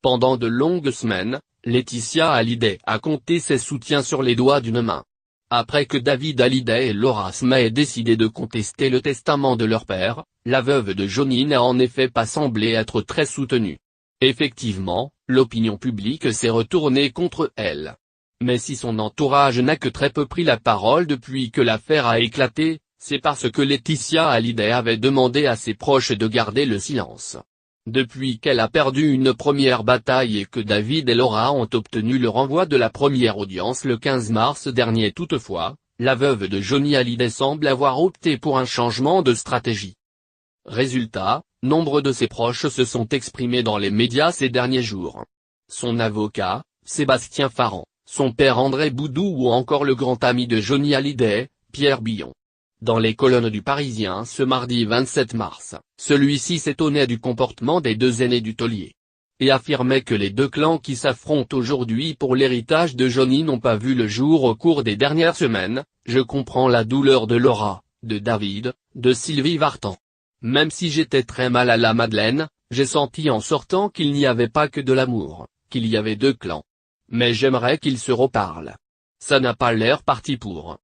Pendant de longues semaines, Laetitia Hallyday a compté ses soutiens sur les doigts d'une main. Après que David Hallyday et Laura Smet aient décidé de contester le testament de leur père, la veuve de Johnny n'a en effet pas semblé être très soutenue. Effectivement, l'opinion publique s'est retournée contre elle. Mais si son entourage n'a que très peu pris la parole depuis que l'affaire a éclaté, c'est parce que Laetitia Hallyday avait demandé à ses proches de garder le silence. Depuis qu'elle a perdu une première bataille et que David et Laura ont obtenu le renvoi de la première audience le 15 mars dernier toutefois, la veuve de Johnny Hallyday semble avoir opté pour un changement de stratégie. Résultat, nombre de ses proches se sont exprimés dans les médias ces derniers jours. Son avocat, Sébastien Farran, son père André Boudou ou encore le grand ami de Johnny Hallyday, Pierre Billon. Dans les colonnes du Parisien ce mardi 27 mars, celui-ci s'étonnait du comportement des deux aînés du taulier. Et affirmait que les deux clans qui s'affrontent aujourd'hui pour l'héritage de Johnny n'ont pas vu le jour au cours des dernières semaines. Je comprends la douleur de Laura, de David, de Sylvie Vartan. Même si j'étais très mal à la Madeleine, j'ai senti en sortant qu'il n'y avait pas que de l'amour, qu'il y avait deux clans. Mais j'aimerais qu'ils se reparlent. Ça n'a pas l'air parti pour.